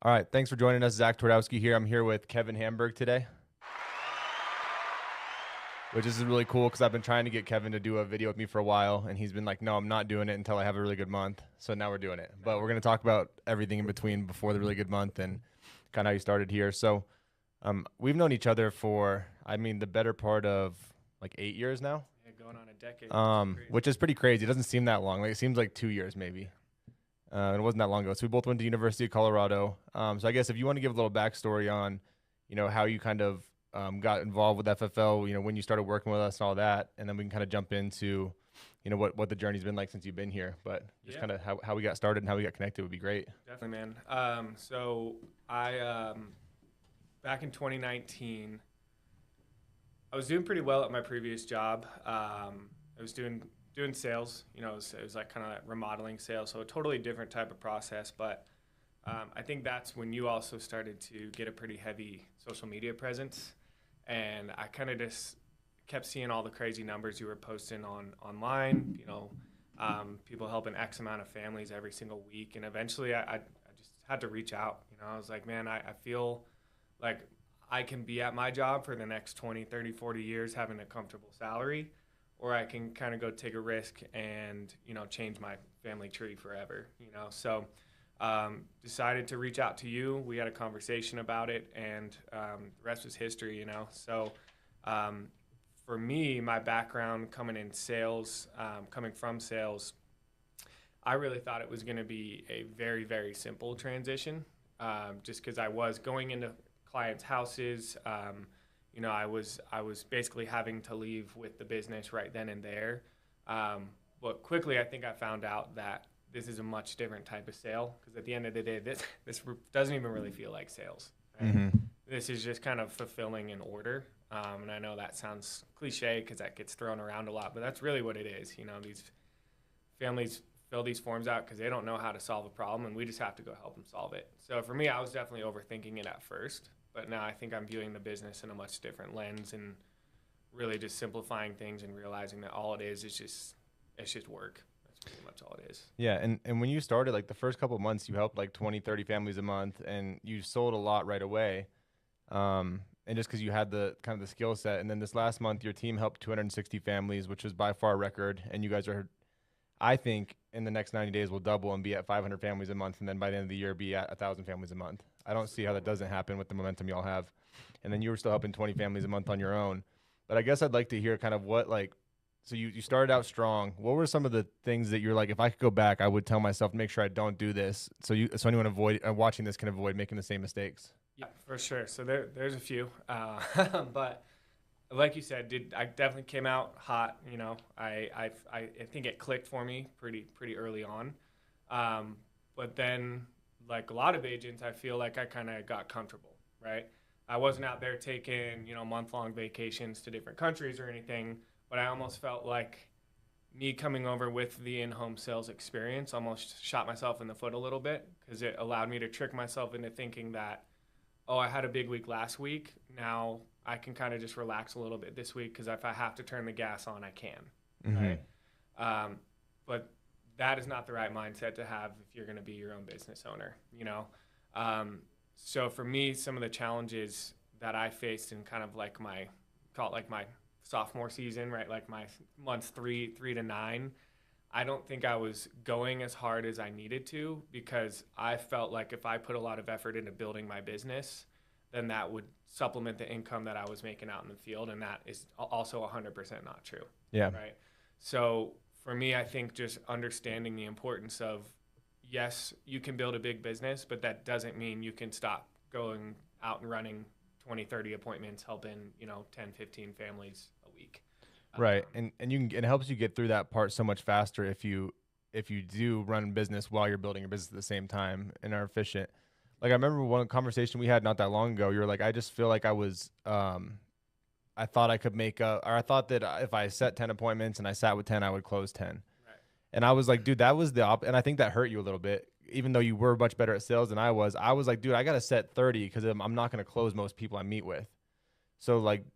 All right, thanks for joining us. Zach Twardowski here. I'm here with Kevin Hamburg today, which is really cool because I've been trying to get Kevin to do a video with me for a while, and he's been like, no, I'm not doing it until I have a really good month. So now we're doing it. But we're going to talk about everything in between before the really good month and kind of how you started here. So we've known each other for, the better part of like 8 years now, Yeah, going on a decade. Crazy. which is pretty crazy. It doesn't seem that long. Like it seems like 2 years maybe. And it wasn't that long ago. So we both went to University of Colorado. So I guess if you want to give a little backstory on, how you kind of got involved with FFL, when you started working with us and all that, and then we can kind of jump into, what the journey's been like since you've been here. But just kind of how we got started and how we got connected would be great. Definitely, man. So I back in 2019, I was doing pretty well at my previous job. I was doing sales. It was like kind of like remodeling sales, so a totally different type of process. But I think that's when you also started to get a pretty heavy social media presence, and I kind of just kept seeing all the crazy numbers you were posting online. People helping X amount of families every single week, and eventually I just had to reach out. I was like, man, I feel like I can be at my job for the next 20, 30, 40 years having a comfortable salary, or I can kind of go take a risk and, change my family tree forever, So decided to reach out to you. We had a conversation about it, and the rest was history, So for me, my background coming in sales, coming from sales, I really thought it was going to be a very, very simple transition, just because I was going into clients' houses. I was basically having to leave with the business right then and there. But quickly, I think I found out that this is a much different type of sale, because at the end of the day, this doesn't even really feel like sales. Right? Mm-hmm. This is just kind of fulfilling an order. And I know that sounds cliche because that gets thrown around a lot, but that's really what it is. These families fill these forms out because they don't know how to solve a problem, and we just have to go help them solve it. So for me, I was definitely overthinking it at first, but now I think I'm viewing the business in a much different lens and really just simplifying things and realizing that all it is it's just work. That's pretty much all it is. Yeah, and when you started, like the first couple of months, you helped like 20, 30 families a month, and you sold a lot right away. And just because you had the kind of the skill set, and then this last month, your team helped 260 families, which was by far a record. And you guys are, I think, in the next 90 days, will double and be at 500 families a month, and then by the end of the year, be at 1,000 families a month. I don't see how that doesn't happen with the momentum y'all have. And then you were still helping 20 families a month on your own. But I guess I'd like to hear kind of what like so you started out strong. What were some of the things that you're like, if I could go back, I would tell myself, make sure I don't do this. So anyone watching this can avoid making the same mistakes. Yeah, for sure. So there's a few, but like you said, I definitely came out hot. I think it clicked for me pretty early on, but then like a lot of agents, I feel like I kind of got comfortable, right? I wasn't out there taking month-long vacations to different countries or anything, but I almost felt like me coming over with the in-home sales experience almost shot myself in the foot a little bit, because it allowed me to trick myself into thinking that, oh, I had a big week last week. Now I can kind of just relax a little bit this week, because if I have to turn the gas on, I can. Mm-hmm. Right? But that is not the right mindset to have if you're going to be your own business owner. So for me, some of the challenges that I faced in kind of like my sophomore season, right? Like my months three to nine, I don't think I was going as hard as I needed to, because I felt like if I put a lot of effort into building my business, then that would supplement the income that I was making out in the field. And that is also 100% not true. Yeah. Right. So for me, I think just understanding the importance of, yes, you can build a big business, but that doesn't mean you can stop going out and running 20, 30 appointments, helping, 10, 15 families a week. Right. And it helps you get through that part so much faster if you do run business while you're building your business at the same time and are efficient. Like I remember one conversation we had not that long ago, you were like, I just feel like I thought I could I thought that if I set 10 appointments and I sat with 10, I would close 10. Right. And I was like, dude, that was and I think that hurt you a little bit, even though you were much better at sales than I was. I was like, dude, I got to set 30 because I'm not going to close most people I meet with. So like,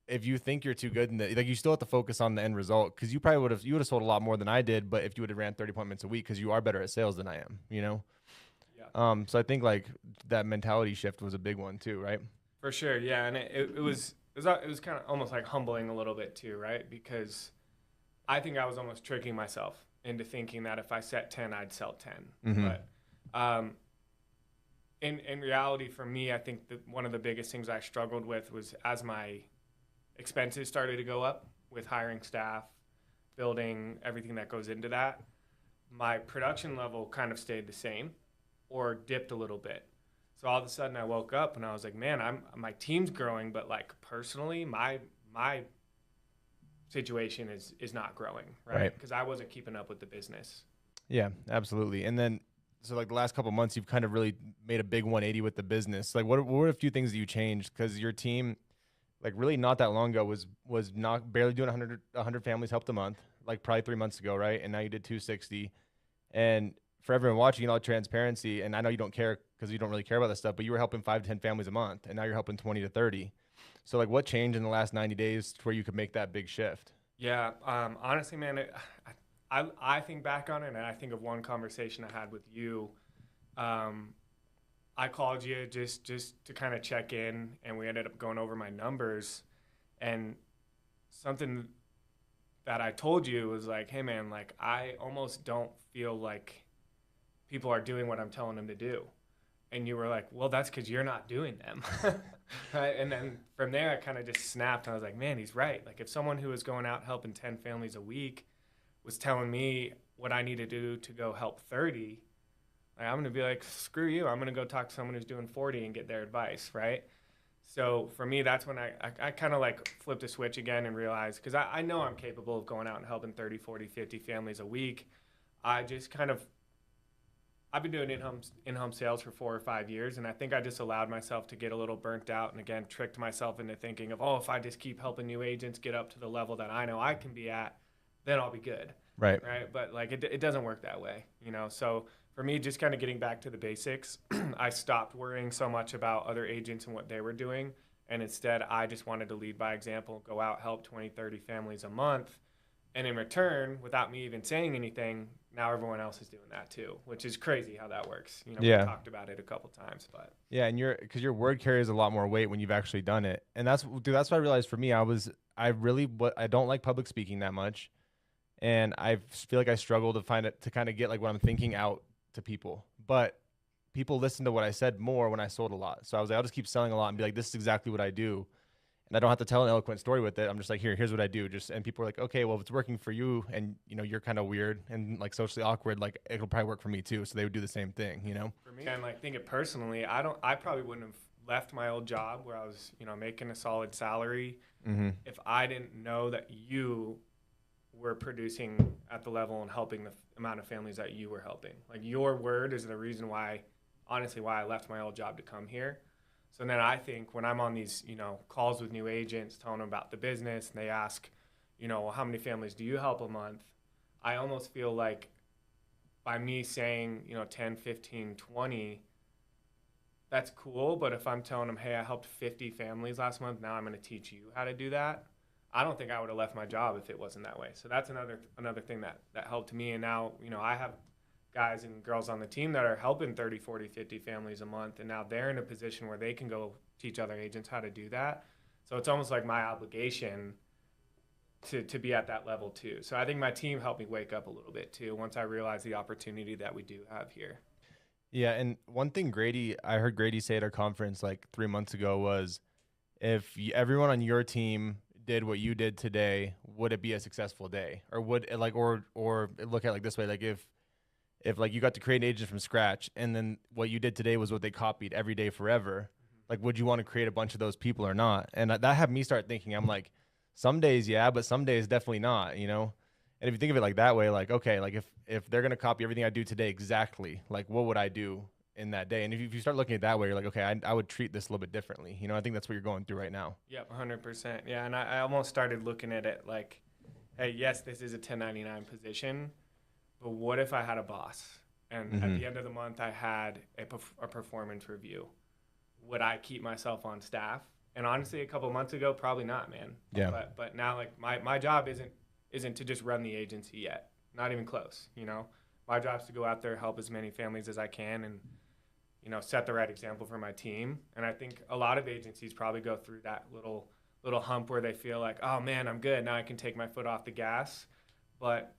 if you think you're too good like you still have to focus on the end result, because you would have sold a lot more than I did, but if you would have ran 30 appointments a week, because you are better at sales than I am, Yeah. So I think like that mentality shift was a big one too, right? For sure, yeah, and it was kind of almost like humbling a little bit too, right? Because I think I was almost tricking myself into thinking that if I set 10, I'd sell 10. Mm-hmm. But in reality, for me, I think that one of the biggest things I struggled with was as my expenses started to go up with hiring staff, building everything that goes into that, my production level kind of stayed the same or dipped a little bit. So all of a sudden I woke up and I was like, man, my team's growing, but like personally, my situation is not growing, right? Because I wasn't keeping up with the business. Yeah, absolutely. And then, so like the last couple of months, you've kind of really made a big 180 with the business. Like, what were a few things that you changed? Because your team, like really not that long ago, was not barely doing 100 families helped a month, like probably 3 months ago, right? And now you did 260. And for everyone watching, all transparency, and I know you don't care because you don't really care about this stuff, but you were helping 5 to 10 families a month, and now you're helping 20 to 30. So like, what changed in the last 90 days to where you could make that big shift? Yeah, honestly, man, I think back on it, and I think of one conversation I had with you. I called you just to kind of check in, and we ended up going over my numbers, and something that I told you was like, hey, man, like I almost don't feel like people are doing what I'm telling them to do. And you were like, well, that's because you're not doing them. Right? And then from there, I kind of just snapped. And I was like, man, he's right. Like if someone who was going out helping 10 families a week was telling me what I need to do to go help 30, like, I'm going to be like, screw you. I'm going to go talk to someone who's doing 40 and get their advice, right? So for me, that's when I kind of like flipped a switch again and realized, because I know I'm capable of going out and helping 30, 40, 50 families a week. I just kind of, I've been doing in-home sales for 4 or 5 years, and I think I just allowed myself to get a little burnt out, and again tricked myself into thinking of, oh, if I just keep helping new agents get up to the level that I know I can be at, then I'll be good. Right. But like it doesn't work that way, you know. So for me, just kind of getting back to the basics, I stopped worrying so much about other agents and what they were doing, and instead I just wanted to lead by example, go out, help 20, 30 families a month, and in return, without me even saying anything, now everyone else is doing that too, which is crazy how that works. You know, Yeah. we talked about it a couple times, but Yeah, and because your word carries a lot more weight when you've actually done it, and that's what I realized for me. I don't like public speaking that much, and I feel like I struggle to find it to kind of get like what I'm thinking out to people. But people listened to what I said more when I sold a lot. So I was like, I'll just keep selling a lot and be like, this is exactly what I do. And I don't have to tell an eloquent story with it. I'm just like, here's what I do. And people are like, okay, well, if it's working for you and you're kind of weird and like socially awkward, like it'll probably work for me too. So they would do the same thing, For me, and like think it personally, I probably wouldn't have left my old job where I was, making a solid salary if I didn't know that you were producing at the level and helping the amount of families that you were helping. Like your word is the reason why I left my old job to come here. So then I think when I'm on these, calls with new agents, telling them about the business, and they ask, well, how many families do you help a month? I almost feel like by me saying, 10, 15, 20, that's cool. But if I'm telling them, hey, I helped 50 families last month, now I'm going to teach you how to do that, I don't think I would have left my job if it wasn't that way. So that's another thing that helped me. And now, I have guys and girls on the team that are helping 30, 40, 50 families a month. And now they're in a position where they can go teach other agents how to do that. So it's almost like my obligation to be at that level too. So I think my team helped me wake up a little bit too once I realized the opportunity that we do have here. Yeah. And one thing I heard Grady say at our conference like 3 months ago was if everyone on your team did what you did today, would it be a successful day? Or would it like, or look at it like this way, like if like you got to create an agent from scratch and then what you did today was what they copied every day forever, like would you want to create a bunch of those people or not? And that had me start thinking, I'm like, some days yeah, but some days definitely not, And if you think of it like that way, like okay, like if they're gonna copy everything I do today exactly, like what would I do in that day? And if you start looking at it that way, you're like, okay, I would treat this a little bit differently. I think that's what you're going through right now. Yep, 100%. Yeah, and I almost started looking at it like, hey, yes, this is a 1099 position, but what if I had a boss and at the end of the month I had a performance review? Would I keep myself on staff? And honestly, a couple months ago, probably not, man. Yeah. But now, like my job isn't to just run the agency yet. Not even close. My job is to go out there, help as many families as I can, and set the right example for my team. And I think a lot of agencies probably go through that little hump where they feel like, oh man, I'm good. Now I can take my foot off the gas. But,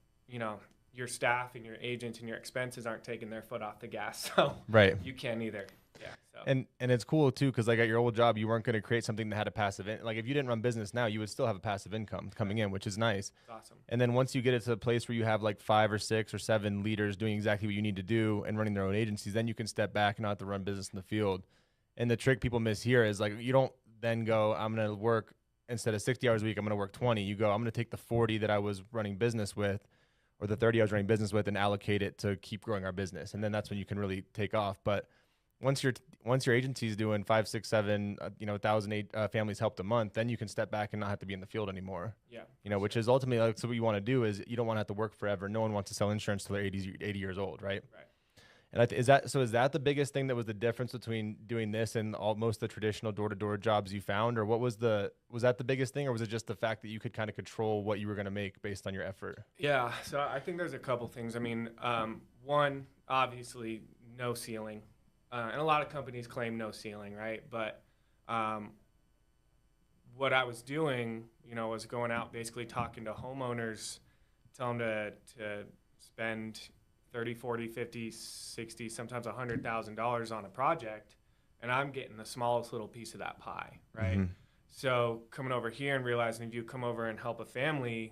your staff and your agents and your expenses aren't taking their foot off the gas. So Right. you can't either. Yeah. So. And it's cool too, because like at your old job, you weren't going to create something that had a passive like if you didn't run business now, you would still have a passive income coming in, which is nice. It's awesome. And then once you get it to a place where you have like 5 or 6 or 7 leaders doing exactly what you need to do and running their own agencies, then you can step back and not have to run business in the field. And the trick people miss here is like you don't then go, I'm going to work instead of 60 hours a week, I'm going to work 20. You go, I'm going to take the 40 that I was running business with, or the 30 I was running business with, and allocate it to keep growing our business. And then that's when you can really take off. But once your agency is doing 5, 6, 7, 1,000 families helped a month, then you can step back and not have to be in the field anymore. Yeah. Which is ultimately like, so what you want to do is you don't want to have to work forever. No one wants to sell insurance till they're 80 years old, right? Right. And is that the biggest thing that was the difference between doing this and most of the traditional door-to-door jobs you found, or was that the biggest thing, or was it just the fact that you could kind of control what you were going to make based on your effort? Yeah, so I think there's a couple things. I mean, one, obviously, no ceiling, and a lot of companies claim no ceiling, right? But what I was doing, was going out basically talking to homeowners, tell them to spend 30, 40, 50, 60, sometimes $100,000 on a project, and I'm getting the smallest little piece of that pie, right? Mm-hmm. So coming over here and realizing if you come over and help a family,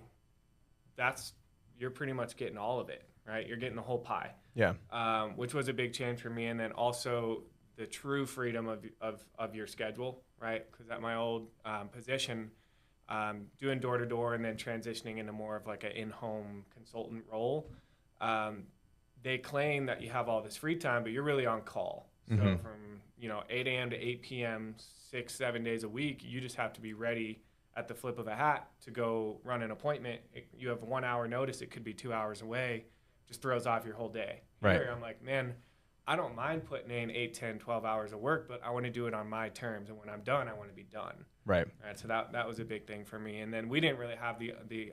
you're pretty much getting all of it, right? You're getting the whole pie. Yeah. Which was a big change for me, and then also the true freedom of your schedule, right? Because at my old position, doing door to door and then transitioning into more of like an in-home consultant role. They claim that you have all this free time, but you're really on call. So from 8 a.m. to 8 p.m., 6-7 days a week, you just have to be ready at the flip of a hat to go run an appointment. You have 1 hour notice. It could be 2 hours away. Just throws off your whole day. Right. Here, I'm like, man, I don't mind putting in 8, 10, 12 hours of work, but I want to do it on my terms. And when I'm done, I want to be done. Right. So that was a big thing for me. And then we didn't really have the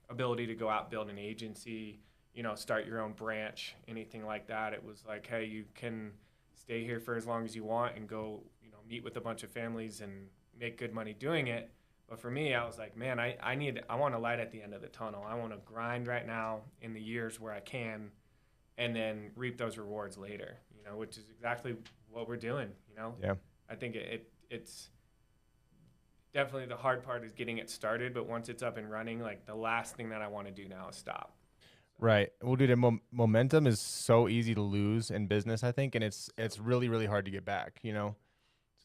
ability to go out, build an agency, start your own branch, anything like that. It was like, hey, you can stay here for as long as you want and go, meet with a bunch of families and make good money doing it. But for me, I was like, man, I want a light at the end of the tunnel. I want to grind right now in the years where I can, and then reap those rewards later, which is exactly what we're doing, Yeah. I think it's definitely the hard part is getting it started, but once it's up and running, like the last thing that I want to do now is stop. Right. Well, dude, momentum is so easy to lose in business, I think, and it's really, really hard to get back, So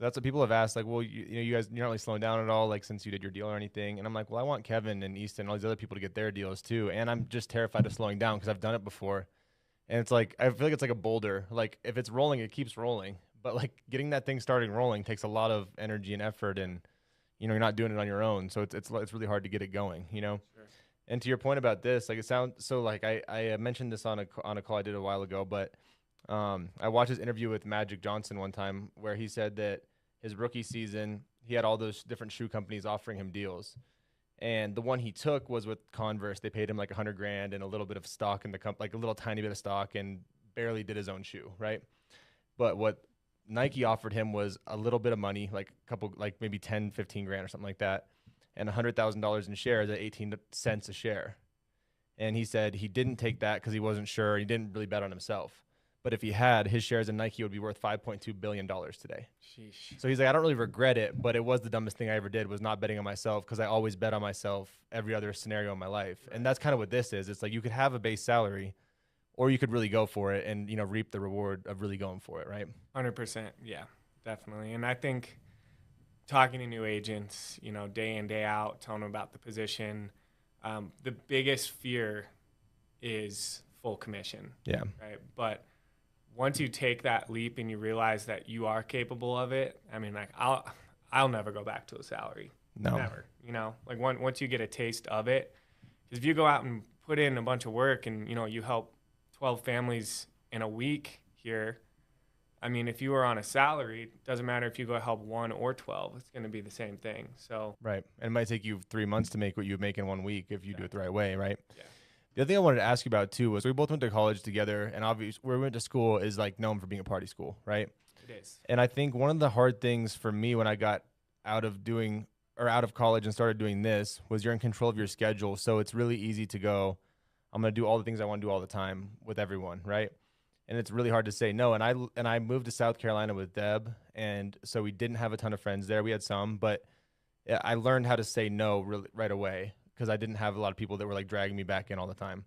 that's what people have asked, like, well, you guys, you're not really slowing down at all, like, since you did your deal or anything. And I'm like, well, I want Kevin and Easton and all these other people to get their deals too. And I'm just terrified of slowing down because I've done it before. And it's like, I feel like it's like a boulder. Like, if it's rolling, it keeps rolling. But, like, getting that thing started rolling takes a lot of energy and effort, and, you're not doing it on your own. So it's really hard to get it going, Sure. And to your point about this, like, it sounds so like I mentioned this on a call I did a while ago, but I watched his interview with Magic Johnson one time where he said that his rookie season, he had all those different shoe companies offering him deals. And the one he took was with Converse. They paid him like $100,000 and a little bit of stock in the company, like a little tiny bit of stock, and barely did his own shoe, right? But what Nike offered him was a little bit of money, like a couple, like maybe 10, 15 grand or something like that, and $100,000 in shares at 18 cents a share. And he said he didn't take that because he wasn't sure. He didn't really bet on himself. But if he had, his shares in Nike would be worth $5.2 billion today. Sheesh. So he's like, I don't really regret it, but it was the dumbest thing I ever did was not betting on myself because I always bet on myself every other scenario in my life. Right. And that's kind of what this is. It's like you could have a base salary or you could really go for it and, reap the reward of really going for it, right? 100%. Yeah, definitely. And I think talking to new agents, day in, day out, telling them about the position, the biggest fear is full commission. Yeah. Right. But once you take that leap and you realize that you are capable of it, I mean, like I'll never go back to a salary. No. Never. Like once you get a taste of it, because if you go out and put in a bunch of work and, you help 12 families in a week here, I mean, if you were on a salary, it doesn't matter if you go help 1 or 12, it's going to be the same thing. So right. And it might take you 3 months to make what you would make in 1 week if you do it the right way, right? Yeah. The other thing I wanted to ask you about too was we both went to college together, and obviously where we went to school is like known for being a party school, right? It is. And I think one of the hard things for me when I got out of doing or out of college and started doing this was you're in control of your schedule. So it's really easy to go, I'm going to do all the things I want to do all the time with everyone, right? And it's really hard to say no. And I moved to South Carolina with Deb, and so we didn't have a ton of friends there. We had some, but yeah, I learned how to say no really right away because I didn't have a lot of people that were like dragging me back in all the time.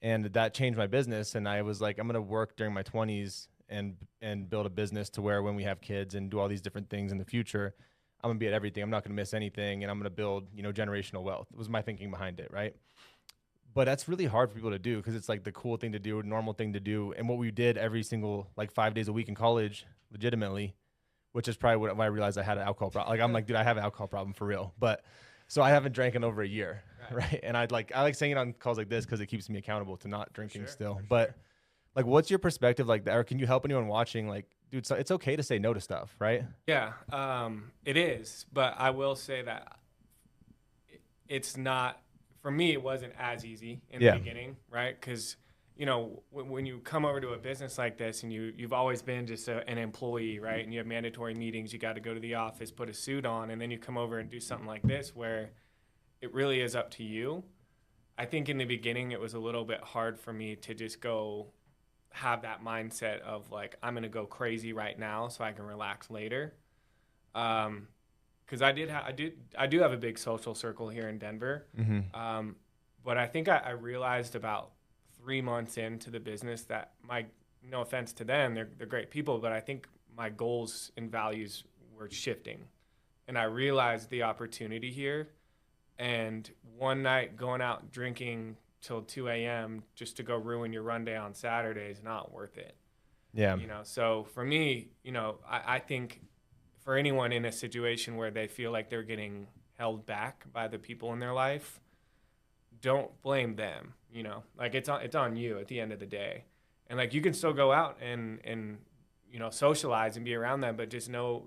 And that changed my business. And I was like, I'm going to work during my 20s and build a business to where when we have kids and do all these different things in the future, I'm going to be at everything. I'm not going to miss anything, and I'm going to build, generational wealth. It was my thinking behind it, right? But that's really hard for people to do because it's like the cool thing to do, normal thing to do. And what we did every single, like 5 days a week in college, legitimately, which is probably why I realized I had an alcohol problem. Like, I'm like, dude, I have an alcohol problem for real. But so I haven't drank in over a year, right? And I like saying it on calls like this because it keeps me accountable to not drinking still. But like, what's your perspective like that? Or can you help anyone watching? Like, dude, so it's okay to say no to stuff, right? Yeah, it is. But I will say that it's not, for me, it wasn't as easy in the beginning, right? Because, when you come over to a business like this and you've always been just an employee, right? And you have mandatory meetings, you got to go to the office, put a suit on, and then you come over and do something like this where it really is up to you. I think in the beginning it was a little bit hard for me to just go have that mindset of like, I'm going to go crazy right now so I can relax later. Because I do have a big social circle here in Denver. Mm-hmm. But I think I realized about 3 months into the business that no offense to them, they're great people, but I think my goals and values were shifting. And I realized the opportunity here. And one night going out drinking till 2 a.m. just to go ruin your run day on Saturday is not worth it. Yeah. So for me, I think for anyone in a situation where they feel like they're getting held back by the people in their life, don't blame them. Like it's on you at the end of the day. And like you can still go out and socialize and be around them, but just know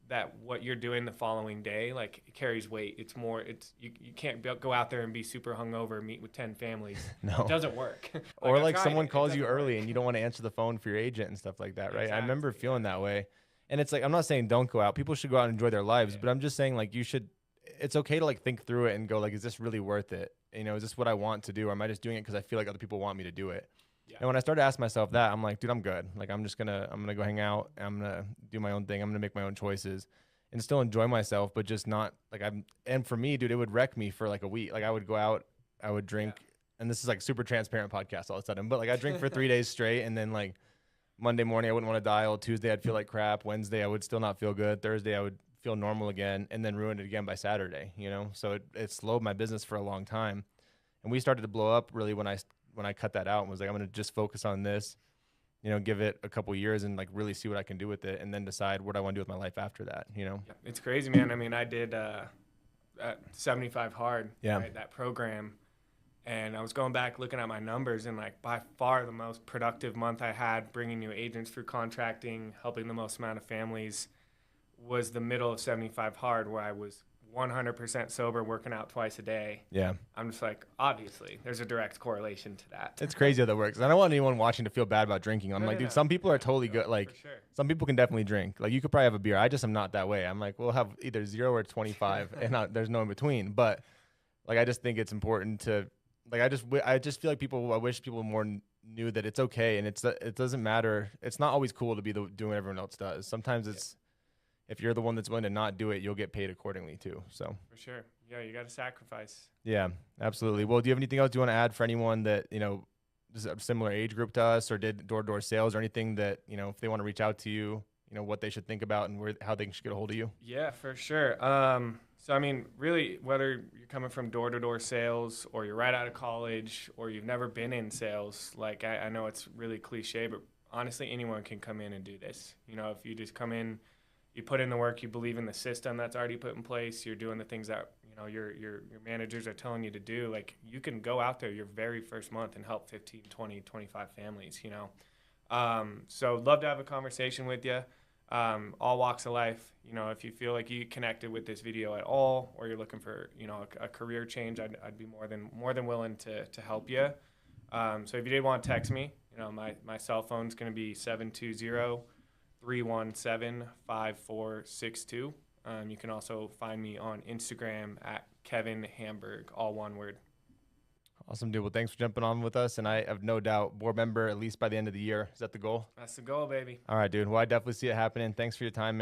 that what you're doing the following day, like, it carries weight. It's more, you can't go out there and be super hungover, meet with 10 families. No. It doesn't work. Or like someone calls you early and you don't want to answer the phone for your agent and stuff like that, right? Exactly. I remember feeling that way. And it's like, I'm not saying don't go out. People should go out and enjoy their lives, but I'm just saying like it's okay to like think through it and go like, is this really worth it? Is this what I want to do? Or am I just doing it because I feel like other people want me to do it? Yeah. And when I started asking myself that, I'm like, dude, I'm good. Like, I'm gonna go hang out. I'm gonna do my own thing. I'm gonna make my own choices and still enjoy myself, but just not like and for me, dude, it would wreck me for like a week. Like I would go out, I would drink, and this is like super transparent podcast all of a sudden, but like I drink for 3 days straight. And then like Monday morning, I wouldn't want to dial. Tuesday, I'd feel like crap. Wednesday, I would still not feel good. Thursday, I would feel normal again, and then ruin it again by Saturday, So it slowed my business for a long time. And we started to blow up really when I cut that out and was like, I'm going to just focus on this, give it a couple years and like really see what I can do with it, and then decide what I want to do with my life after that, Yeah, it's crazy, man. I mean, I did 75 Hard, right, that program, and I was going back looking at my numbers, and like by far the most productive month I had bringing new agents through contracting, helping the most amount of families, was the middle of 75 Hard, where I was 100% sober, working out twice a day. Yeah. I'm just like, obviously, there's a direct correlation to that. It's crazy how that works. I don't want anyone watching to feel bad about drinking. I'm dude, some people are totally good. Like, some people can definitely drink. Like, you could probably have a beer. I just am not that way. I'm like, we'll have either 0 or 25, and there's no in between. But, like, I just think it's important to, like, I just feel like I wish people more knew that it's okay, and it doesn't matter. It's not always cool to be doing what everyone else does. Sometimes it's, if you're the one that's willing to not do it, you'll get paid accordingly too. So for sure. Yeah, you got to sacrifice. Yeah, absolutely. Well, do you have anything else you want to add for anyone that, is a similar age group to us or did door-to-door sales, or anything that, if they want to reach out to you, what they should think about and how they should get a hold of you? Yeah, for sure. So, I mean, really, whether you're coming from door-to-door sales or you're right out of college or you've never been in sales, like I know it's really cliche, but honestly, anyone can come in and do this. If you just come in, you put in the work, you believe in the system that's already put in place, you're doing the things that your managers are telling you to do, like, you can go out there your very first month and help 15, 20, 25 families, So love to have a conversation with you. all walks of life. You know, if you feel like you connected with this video at all, or you're looking for, you know, a career change, I'd be more than willing to help you. So if you did want to text me, you know, my cell phone's going to be 720-317-5462. You can also find me on Instagram at Kevin Hamburg, all one word. Awesome, dude. Well, thanks for jumping on with us. And I have no doubt board member at least by the end of the year. Is that the goal? That's the goal, baby. All right, dude. Well, I definitely see it happening. Thanks for your time, man.